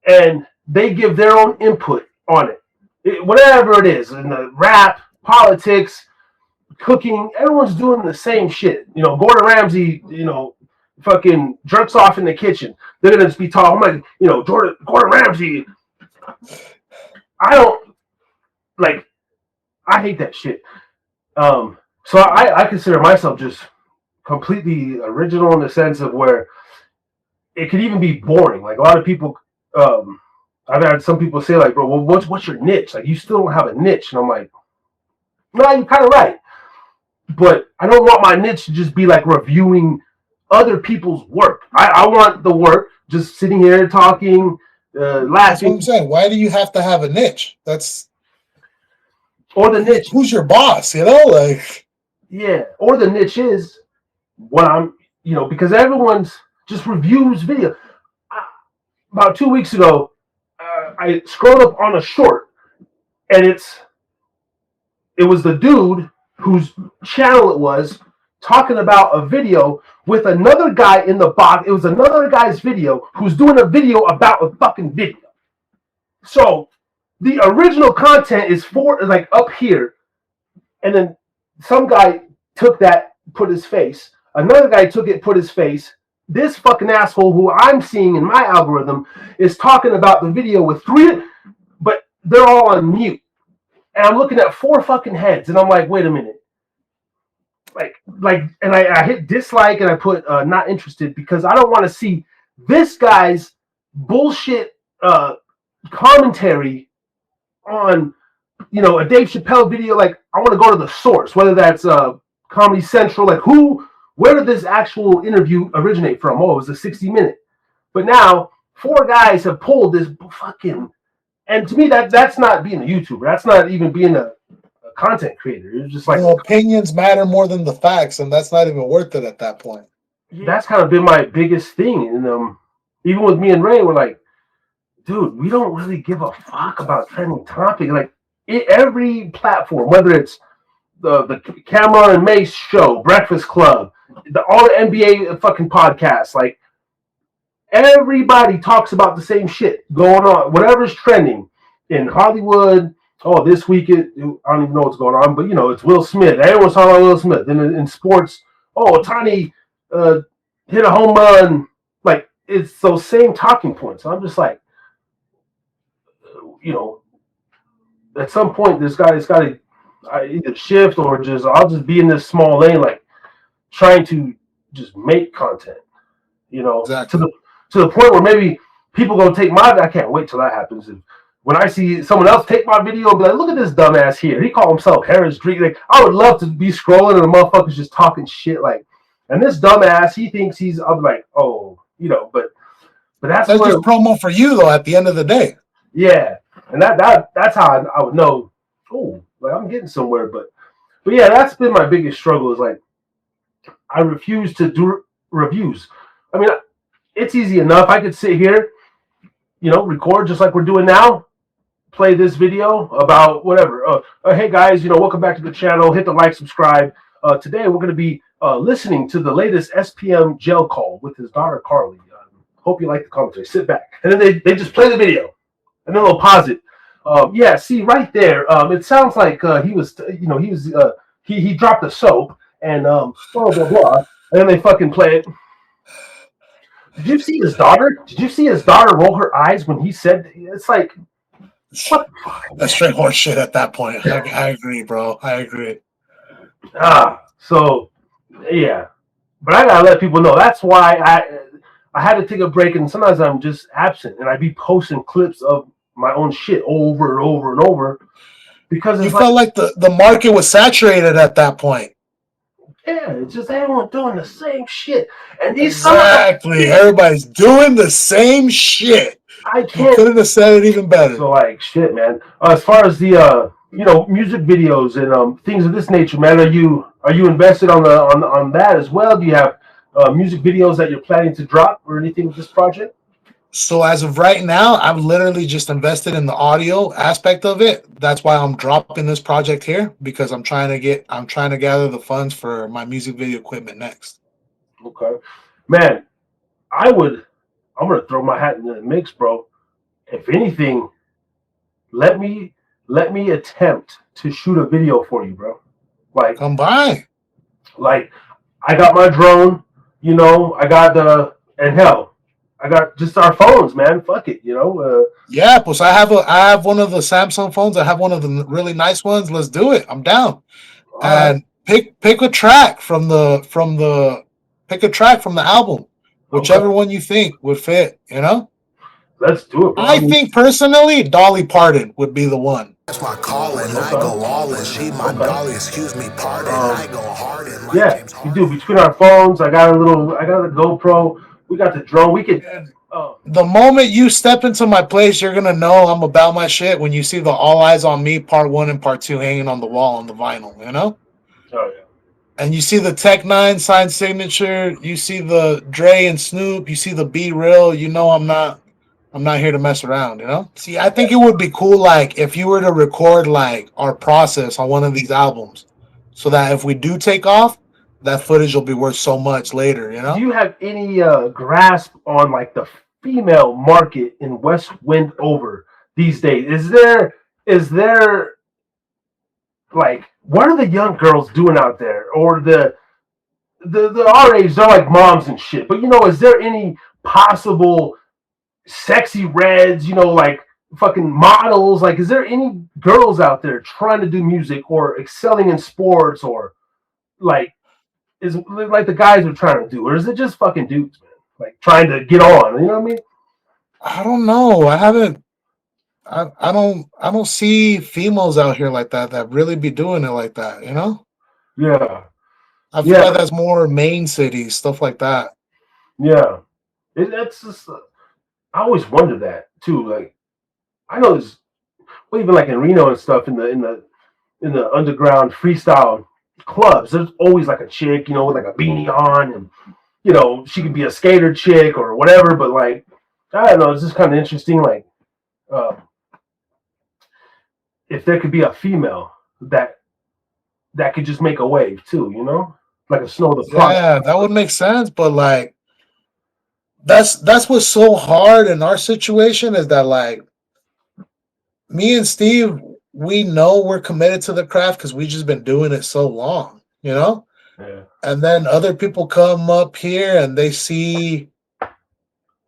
and they give their own input on it, whatever it is, in the rap, politics, cooking, everyone's doing the same shit. Gordon Ramsay, fucking jerks off in the kitchen. They're gonna just be talking like, Gordon Ramsay. I hate that shit. So I consider myself just completely original in the sense of where it could even be boring. Like a lot of people, I've had some people say like, bro, well, what's your niche? Like you still don't have a niche. And I'm like, no, you're kind of right. But I don't want my niche to just be like reviewing other people's work. I want the work, just sitting here talking, laughing. That's what I'm saying. Why do you have to have a niche? Or the niche. Who's your boss? Like. Yeah. Or the niche is what I'm, because everyone's just reviews video. About 2 weeks ago, I scrolled up on a short, and it was the dude whose channel it was talking about a video with another guy in the box. It was another guy's video who's doing a video about a fucking video. So the original content is like up here, and then some guy took that, put his face. Another guy took it, put his face. This fucking asshole who I'm seeing in my algorithm is talking about the video with three, but they're all on mute. And I'm looking at 4 fucking heads, and I'm like, wait a minute. And I hit dislike and I put not interested because I don't want to see this guy's bullshit commentary on, a Dave Chappelle video. Like, I want to go to the source, whether that's Comedy Central, like where did this actual interview originate from? Oh, it was a 60-minute. But now 4 guys have pulled this fucking, and to me that's not being a YouTuber. That's not even being a content creator. It's just like, opinions matter more than the facts, and that's not even worth it at that point. That's kind of been my biggest thing. And even with me and Ray, we're like, dude, we don't really give a fuck about trending topic. Like every platform, whether it's the Cameron and Mace show, Breakfast Club, all the NBA fucking podcasts, like everybody talks about the same shit going on, whatever's trending in Hollywood. Oh, this week I don't even know what's going on, but it's Will Smith. Everyone's talking about Will Smith. Then in sports, Ohtani hit a home run. Like it's those same talking points. I'm just like, at some point this guy's got to either shift or I'll just be in this small lane, like trying to just make content. Exactly. To the point where maybe people gonna take I can't wait till that happens. When I see someone else take my video and be like, look at this dumbass here. He called himself Harris Drink. Like, I would love to be scrolling and the motherfucker's just talking shit. Like, and this dumbass, he thinks I'm like, oh, but that's just promo for you though. At the end of the day, yeah, and that's how I would know. Oh, like I'm getting somewhere. But yeah, that's been my biggest struggle. Is like I refuse to do reviews. I mean, it's easy enough. I could sit here, record just like we're doing now. Play this video about whatever. Hey guys, welcome back to the channel. Hit the like, subscribe. Today we're going to be listening to the latest SPM jail call with his daughter Carly. Hope you like the commentary. Sit back, and then they just play the video, and then they'll pause it. Yeah, see right there. It sounds like he dropped the soap and blah blah blah, and then they fucking play it. Did you see his daughter? Did you see his daughter roll her eyes when he said? It's like what? That's straight horse shit at that point. I agree, bro. I agree. So yeah, but I gotta let people know. That's why I had to take a break, and sometimes I'm just absent, and I be posting clips of my own shit over and over and over because You it's like felt like the market was saturated at that point. yeah, it's just everyone doing the same shit, and these some of Exactly. Everybody's doing the same shit. I You can't. couldn't have said it even better. So like shit, man. As far as the music videos and things of this nature, man, are you invested on that as well? Do you have music videos that you're planning to drop or anything with this project? So as of right now, I've literally just invested in the audio aspect of it. That's why I'm dropping this project here because I'm trying to gather the funds for my music video equipment next. Okay, man. I'm gonna throw my hat in the mix, bro. If anything, let me let me attempt to shoot a video for you, bro. Like Come by. like I got my drone, I got and hell, I got just our phones, man. Fuck it, Yeah, pues I have one of the Samsung phones. I have one of the really nice ones. Let's do it. I'm down. All right, And pick a track from the album, okay, whichever one you think would fit. let's do it, bro. I I mean, think personally, Dolly Parton would be the one. That's my calling. I okay, go all in. She my okay. dolly. Excuse me, pardon. I go hard in like Yeah, James we do. Harden. Between our phones, I got a GoPro. We got the drone. We could. And Uh, the moment you step into my place, you're gonna know I'm about my shit when you see the All Eyes on Me Part 1 and Part 2 hanging on the wall on the vinyl. oh yeah. And you see the Tech Nine signed signature, you see the Dre and Snoop, you see the Be Real, I'm not here to mess around. See, I think it would be cool like if you were to record like our process on one of these albums so that if we do take off, that footage will be worth so much later, you Do know? you have any grasp on like the female market in West Windover these days? Is there like what are the young girls doing out there, or the our age? They're like moms and shit. But is there any possible sexy reds? Like fucking models. Like, is there any girls out there trying to do music or excelling in sports or like is like the guys are trying to do, or is it just fucking dudes, man? Like trying to get on. You know what I mean? I don't know. I don't see females out here like that really be doing it like that. Yeah, I feel yeah, like that's more main cities, stuff like that. yeah. That's just. I always wonder that too. Like, I know there's well, even like in Reno and stuff in the underground freestyle clubs. There's always like a chick, with like a beanie on, and she could be a skater chick or whatever. But like, I don't know. It's just kind of interesting. Like, uh, if there could be a female that could just make a wave too, like a Snow the Product. Yeah, that would make sense, but like that's what's so hard in our situation is that like me and Steve, we know we're committed to the craft because we just been doing it so long. Yeah. And then other people come up here and they see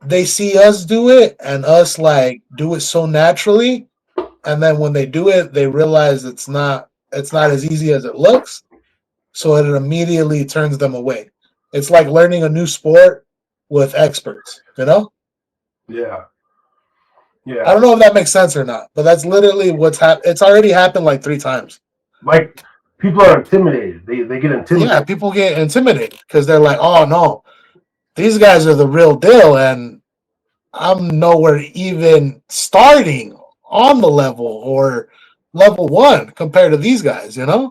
us do it and us like do it so naturally, and then when they do it, they realize it's not as easy as it looks, so it immediately turns them away. It's like learning a new sport with experts. Yeah. I Yeah. don't know if that makes sense or not, but that's literally what's happened. It's already happened like 3 times. Like people are intimidated. They get Yeah, intimidated. people get intimidated because they're like, "Oh no, these guys are the real deal," and I'm nowhere even starting on the level or level one compared to these guys. Yeah.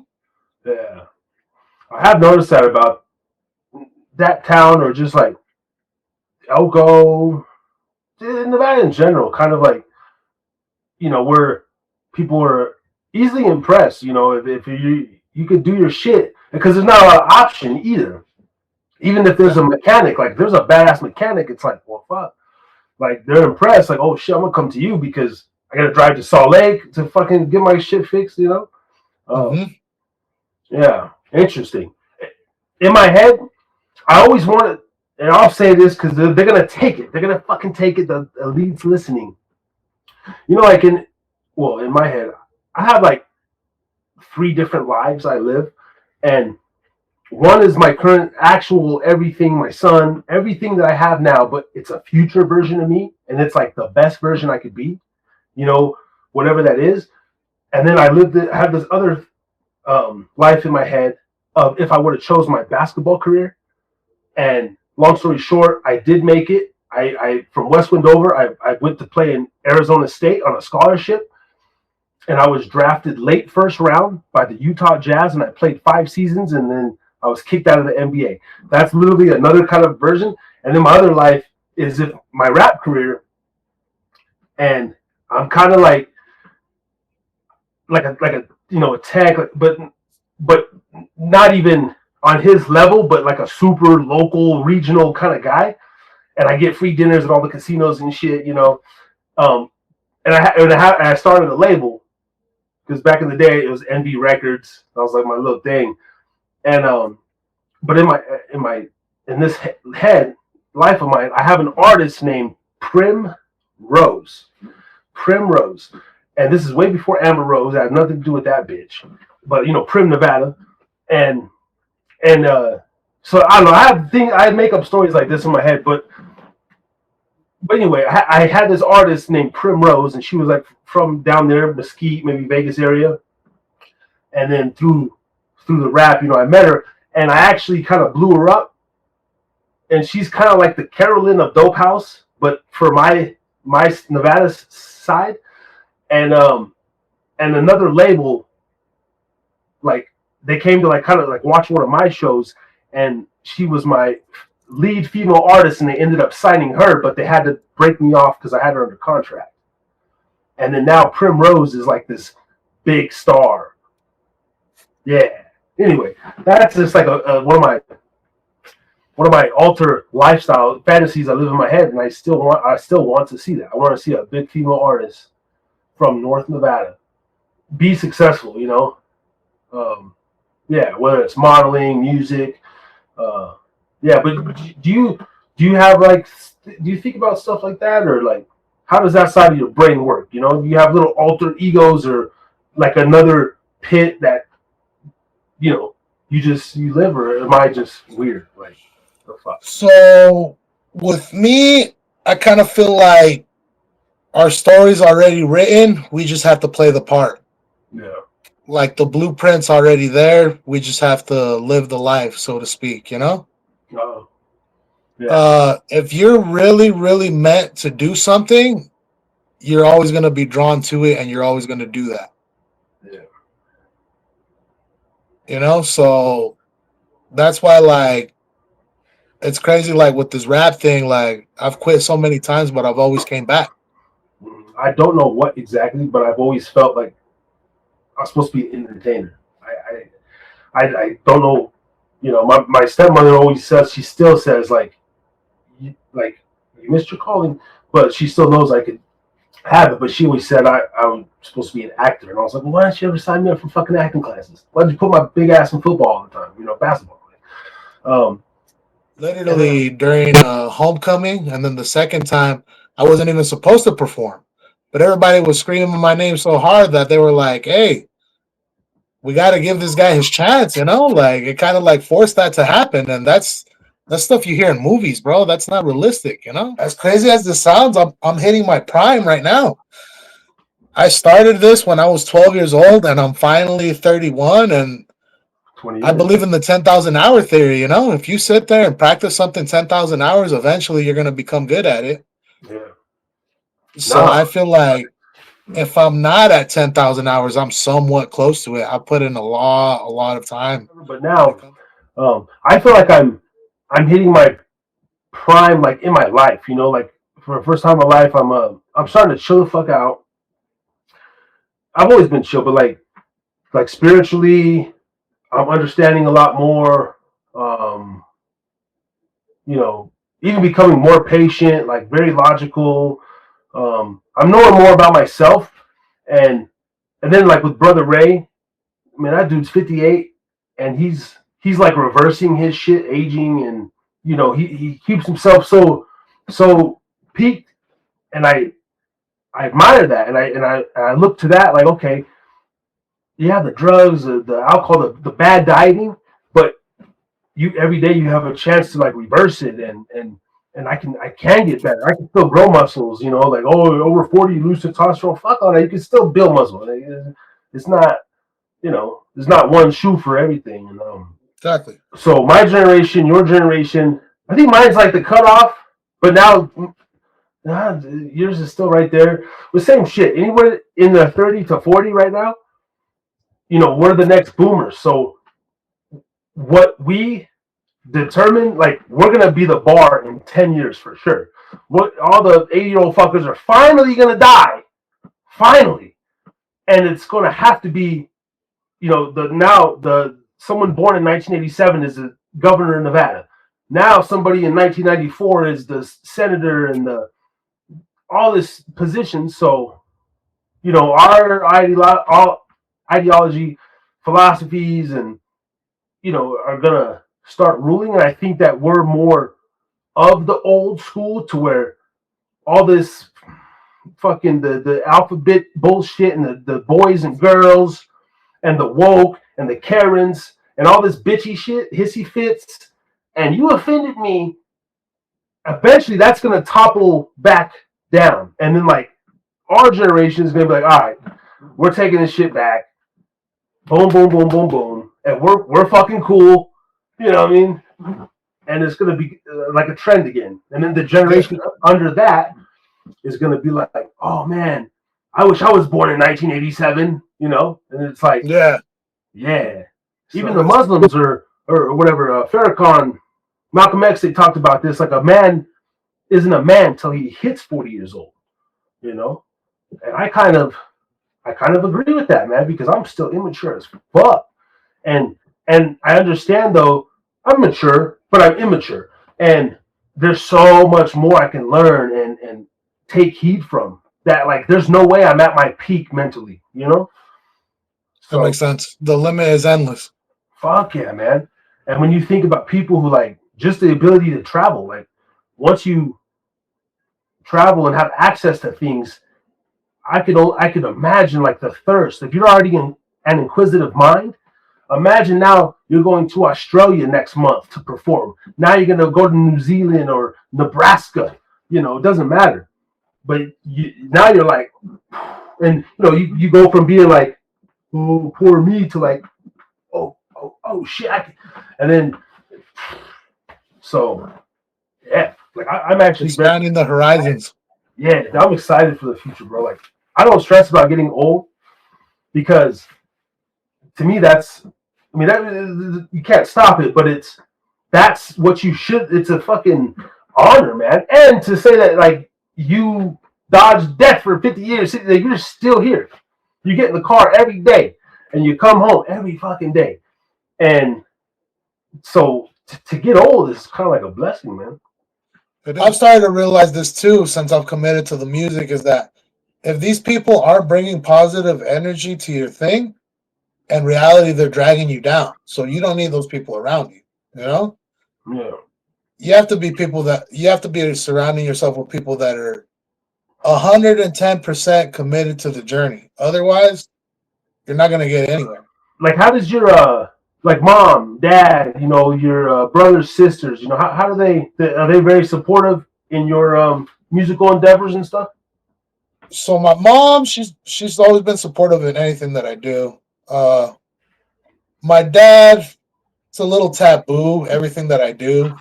I have noticed that about that town or just like Elko, Nevada in general, kind of like, where people are easily impressed, if you could do your shit because there's not a lot of option either. Even if there's a mechanic, like if there's a badass mechanic, it's like, well, fuck. Like they're impressed, like, oh shit, I'm gonna come to you because I gotta drive to Salt Lake to fucking get my shit fixed, you know. Yeah, interesting. In my head, I always wanted, and I'll say this because they're gonna take it. They're gonna fucking take it. The elites listening, you know, like in my head, I have like 3 different lives I live, and one is my current actual everything, my son, everything that I have now, but it's a future version of me, and it's like the best version I could be, you know, whatever that is. And then I have this other life in my head of if I would have chose my basketball career. And long story short, I did make it. I from West Wendover, I went to play in Arizona State on a scholarship, and I was drafted late first round by the Utah Jazz, and I played 5 seasons, and then I was kicked out of the NBA. That's literally another kind of version. And then my other life is if my rap career, and I'm kind of like a a tech, but not even on his level, but like a super local regional kind of guy. And I get free dinners at all the casinos and shit, you know. And I started a label because back in the day it was NB Records. That was like my little thing. And but in this head life of mine, I have an artist named Primrose. Primrose. And this is way before Amber Rose. I have nothing to do with that bitch. But you know, Prim, Nevada. And so I don't know. I make up stories like this in my head, but anyway, I had this artist named Primrose, and she was like from down there, Mesquite, maybe Vegas area. And then through the rap, you know, I met her, and I actually kind of blew her up. And she's kind of like the Carolyn of Dope House, but for my Nevada side. And another label, like they came to like kind of like watch one of my shows, and she was my lead female artist, and they ended up signing her, but they had to break me off because I had her under contract. And then now Primrose is like this big star. Yeah. Anyway, that's just like one of my alter lifestyle fantasies I live in my head, and I still want to see that. I want to see a big female artist from North Nevada be successful, you know. Yeah, whether it's modeling, music, yeah. But do you have like, do you think about stuff like that, or like how does that side of your brain work? You know, do you have little alter egos, or like another pit that you know you live, or am I just weird? Like the fuck? So with me, I kind of feel like our story's already written. We just have to play the part. Yeah. Like the blueprint's already there. We just have to live the life, so to speak, you know? Yeah. If you're really, really meant to do something, you're always going to be drawn to it, and you're always going to do that. Yeah. You know? So that's why, like, it's crazy, like, with this rap thing, like, I've quit so many times, but I've always came back. I don't know what exactly, but I've always felt like I'm supposed to be an entertainer. I don't know. You know, my stepmother always says, she still says, like you missed your calling, but she still knows I could have it. But she always said I'm supposed to be an actor, and I was like, well, why didn't you ever sign me up for fucking acting classes? Why did you put my big ass in football all the time? You know, basketball. Literally during homecoming, and then the second time, I wasn't even supposed to perform, but everybody was screaming my name so hard that they were like, "Hey, we got to give this guy his chance," you know? Like it kind of like forced that to happen, and that's stuff you hear in movies, bro. That's not realistic, you know? As crazy as this sounds, I'm hitting my prime right now. I started this when I was 12 years old, and I'm finally 31, and 20 I years. believe in the 10,000 hour theory, you know? If you sit there and practice something 10,000 hours, eventually you're going to become good at it. Yeah. So I feel like if I'm not at 10,000 hours, I'm somewhat close to it. I put in a lot of time. But now, I feel like I'm hitting my prime, like in my life. You know, like for the first time in my life, I'm starting to chill the fuck out. I've always been chill, but like spiritually, I'm understanding a lot more. You know, even becoming more patient, like very logical. I'm knowing more about myself, and then like with Brother Ray, I mean that dude's 58, and he's like reversing his shit, aging, and he keeps himself so peaked, and I admire that, and I look to that like, okay, yeah, the drugs, the alcohol, the bad dieting, but you every day you have a chance to like reverse it, and I can get better. I can still grow muscles, like, oh, over 40 you lose testosterone. Fuck all that. You can still build muscle. It's not, there's not one shoe for everything. Exactly. So my generation, your generation, I think mine's like the cutoff, but now yours is still right there. The same shit. Anywhere in the 30 to 40 right now, we're the next boomers. So what we determine, like, we're gonna be the bar in 10 years for sure. What all the 80-year-old fuckers are finally gonna die, finally, and it's gonna have to be, the someone born in 1987 is the governor of Nevada. Now somebody in 1994 is the senator and all this position. So our ideology, philosophies, and are gonna start ruling. And I think that we're more of the old school, to where all this fucking the alphabet bullshit and the boys and girls and the woke and the Karens and all this bitchy shit, hissy fits, and you offended me. Eventually, that's gonna topple back down, and then like our generation is gonna be like, all right, we're taking this shit back. Boom, boom, boom, boom, boom, and we're fucking cool. You know what I mean? And it's gonna be like a trend again. And then the generation under that is gonna be like, oh man, I wish I was born in 1987. And it's like, Yeah. Even the Muslims or whatever. Farrakhan, Malcolm X, they talked about this. Like, a man isn't a man till he hits 40 years old. And I kind of agree with that, man, because I'm still immature as fuck. And I understand, though, I'm mature, but I'm immature. And there's so much more I can learn and take heed from that. Like, there's no way I'm at my peak mentally, So, that makes sense. The limit is endless. Fuck yeah, man. And when you think about people who, like, just the ability to travel, like, once you travel and have access to things, I could imagine, like, the thirst. If you're already in an inquisitive mind, imagine now you're going to Australia next month to perform. Now you're going to go to New Zealand or Nebraska. It doesn't matter. But now you're like, and you go from being like, oh, poor me, to like, oh shit. And then, so, yeah. Like, I'm actually expanding the horizons. Yeah, I'm excited for the future, bro. Like, I don't stress about getting old, because to me, that you can't stop it, but that's what you should. It's a fucking honor, man. And to say that, like, you dodged death for 50 years, you're still here. You get in the car every day, and you come home every fucking day. And so to get old is kind of like a blessing, man. I've started to realize this too, since I've committed to the music, is that if these people are bringing positive energy to your thing, in reality, they're dragging you down. So you don't need those people around you. Yeah. You have to be surrounding yourself with people that are 110% committed to the journey. Otherwise, you're not going to get anywhere. Like, how does your like mom, dad, your brothers, sisters, how do are they very supportive in your musical endeavors and stuff? So my mom, she's always been supportive in anything that I do. My dad, it's a little taboo, everything that I do.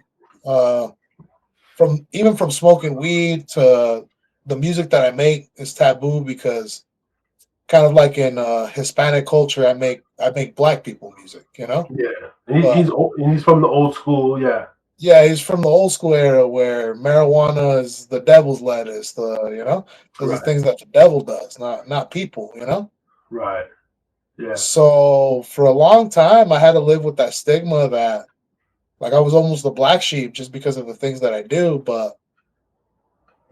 From smoking weed to the music that I make is taboo, because kind of like in Hispanic culture, I make black people music, Yeah, he's from the old school. Yeah, he's from the old school era where marijuana is the devil's lettuce. Those are things that the devil does, not people. Right. Yeah. So for a long time, I had to live with that stigma that, like, I was almost the black sheep just because of the things that I do. But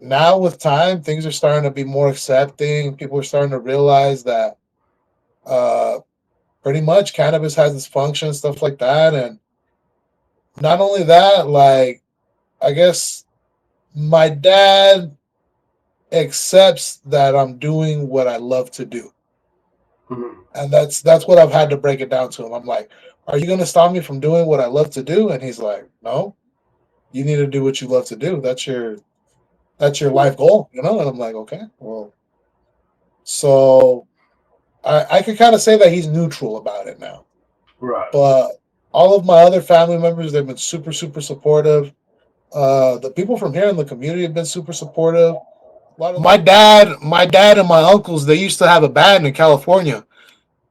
now with time, things are starting to be more accepting. People are starting to realize that uh, pretty much cannabis has its function, stuff like that. And not only that, like, I guess my dad accepts that I'm doing what I love to do. Mhm. And that's what I've had to break it down to him. I'm like, are you gonna stop me from doing what I love to do? And he's like, no, you need to do what you love to do. That's your life goal, you know? And I'm like, okay, well, so I could kind of say that he's neutral about it now. Right. But all of my other family members, they've been super, super supportive. The people from here in the community have been super supportive. A lot of my dad and my uncles, they used to have a band in California,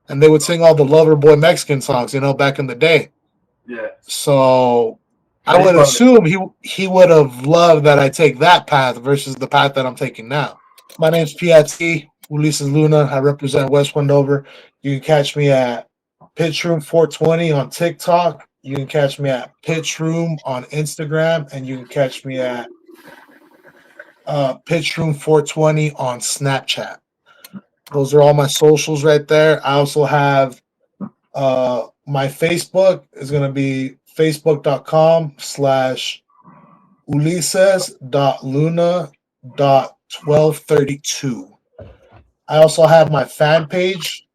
and they would sing all the Lover Boy Mexican songs, back in the day. Yeah. So I They would probably- assume he would have loved that I take that path versus the path that I'm taking now. My name's P.I.T. Ulises Luna. I represent West Wendover. You can catch me at Pitch Room 420 on TikTok. You can catch me at Pitch Room on Instagram, and you can catch me at Pitch Room 420 on Snapchat. Those are all my socials right there. I also have my Facebook is going to be facebook.com/ulises.luna.1232. I also have my fan page,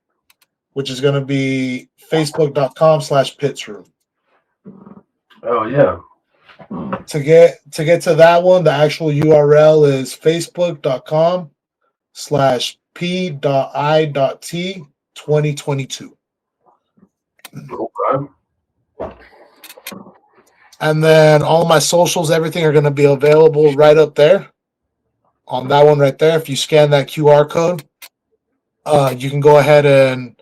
which is going to be facebook.com/pitsroom. Oh yeah. To get to that one, the actual URL is facebook.com/P.I.T 2022. Okay. And then all my socials, everything are going to be available right up there on that one right there. If you scan that QR code, you can go ahead and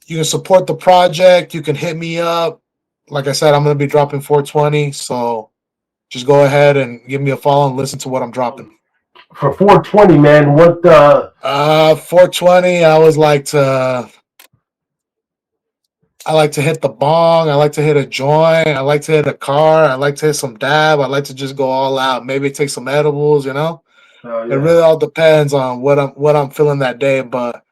you can support the project. You can hit me up. Like I said, I'm going to be dropping 420. So just go ahead and give me a follow and listen to what I'm dropping. For 420, man, what 420, I like to hit the bong. I like to hit a joint. I like to hit a car. I like to hit some dab. I like to just go all out. Maybe take some edibles, yeah. It really all depends on what I'm feeling that day. But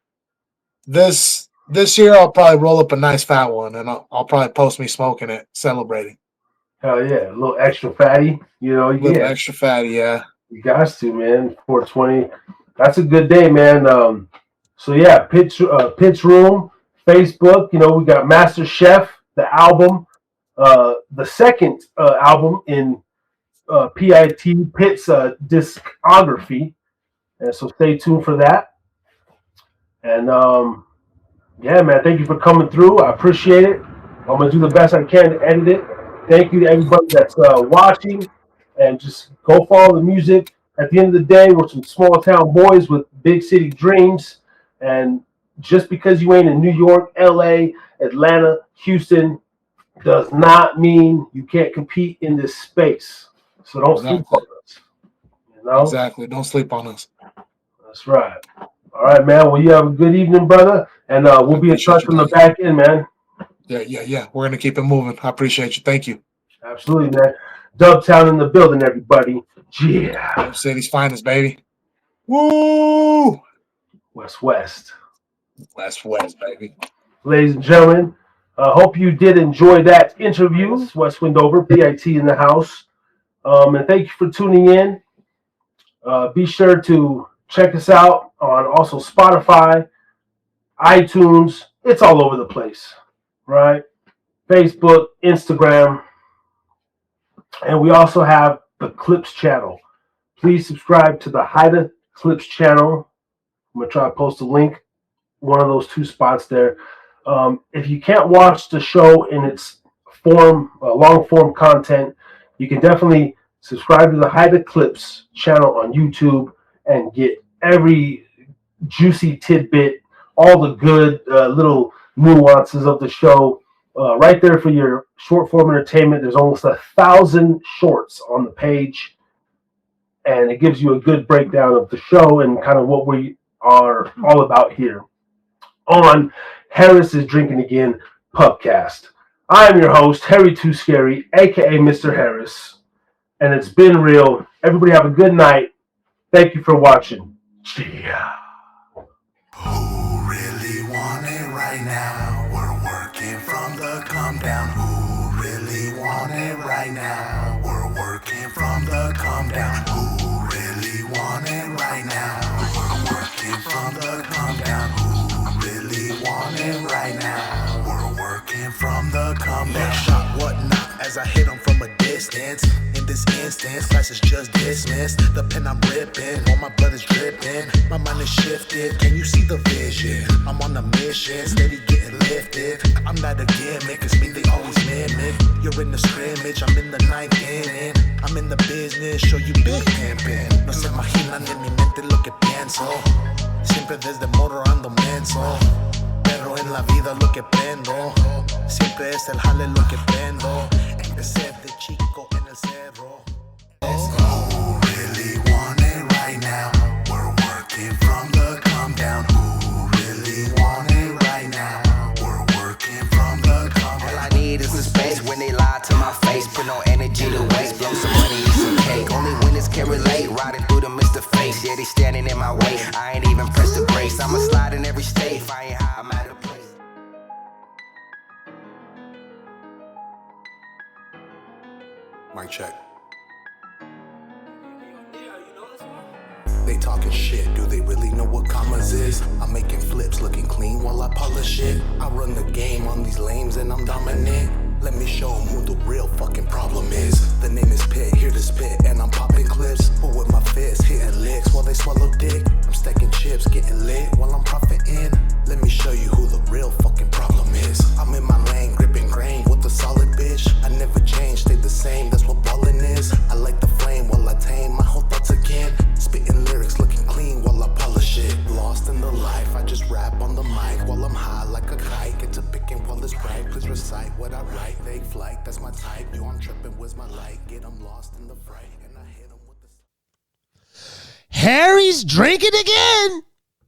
this year I'll probably roll up a nice fat one, and I'll probably post me smoking it, celebrating. Hell yeah, a little extra fatty, A little extra fatty, yeah. You got to, man. 420. That's a good day, man. So yeah, Pitch Room, Facebook. We got Master Chef, the album, the second album in P.I.T. discography, and so stay tuned for that. And yeah, man, thank you for coming through. I appreciate it. I'm gonna do the best I can to edit it. Thank you to everybody that's watching, and just go follow the music. At the end of the day, we're some small town boys with big city dreams, and just because you ain't in New York, LA, Atlanta, Houston, does not mean you can't compete in this space. So don't sleep on us. Exactly. Don't sleep on us. That's right. All right, man. Well, you have a good evening, brother, and we'll be in touch on the back end, man. Yeah. We're gonna keep it moving. I appreciate you. Thank you. Absolutely, man. Dubtown in the building, everybody. Yeah. Dub City's finest, baby. Woo! West. West, baby. Ladies and gentlemen, I hope you did enjoy that interview. West Wendover, P.I.T. in the house. And thank you for tuning in. Be sure to check us out on also Spotify, iTunes. It's all over the place, right? Facebook, Instagram. And we also have the Clips channel. Please subscribe to the Haida Clips channel. I'm going to try to post a link, one of those two spots there. If you can't watch the show in its form, long form content, you can definitely subscribe to the Haida Clips channel on YouTube and get every juicy tidbit, all the good little nuances of the show right there for your short form entertainment. There's almost 1,000 shorts on the page, and it gives you a good breakdown of the show and kind of what we are all about here on Harris is Drinking Again Pubcast. I'm your host, Harry Too Scary, aka Mr. Harris, and it's been real. Everybody have a good night. Thank you for watching. Yeah. Who really want it right now? We're working from the come down. Who really want it right now? We're working from the come down. Who really want it right now? We're working from the come down. Who really want it right now? We're working from the come down. Shot whatnot as I hit 'em from a distance. In this instance, class is just dismissed. The pen I'm ripping, while my blood is dripping. My mind is shifted, can you see the vision? I'm on a mission, steady getting lifted. I'm not a gimmick, it's me they always mimic. You're in the scrimmage, I'm in the ninth inning. I'm in the business, show you big pimpin'. No se imaginan en mi mente lo que pienso. Siempre desde morro ando menso. Pero en la vida lo que prendo. Siempre es el jale lo que prendo. Empecé de chico en el cerro. Who really want it right now? We're working from the come down. Who really want it right now? We're working from the come down. All I need is a space when they lie to my face. Put no energy to waste. Blow some money, eat some cake. Only winners can relate. Riding through the Mr. Face. Yeah, they standing in my way. I ain't even pressed the brakes. I'ma slide in every state. If I ain't high, I'm out of place. Mic check. They talking shit, do they really know what commas is? I'm making flips, looking clean while I polish it. I run the game on these lames and I'm dominant. Let me show 'em who the real fucking problem is. The name is P.I.T, here to spit and I'm popping clips. But with my fist hitting licks while they swallow dick. I'm stacking chips, getting lit while I'm profiting. Let me show you who the real fucking problem is. I'm in my lane, gripping grain with a solid bitch. I never changed, stayed the same, that's what ballin' is. I like the flame while I tame my whole thoughts again. Spitting lyrics, looking clean while I polish it. Lost in the life, I just rap on the mic while I'm high like a kite. Get to picking while it's bright, please recite what I write. Take flight, that's my type. Yo, I'm tripping, where's my light? Get 'em lost in the fright, and I hit 'em with the... Harry's drinking again.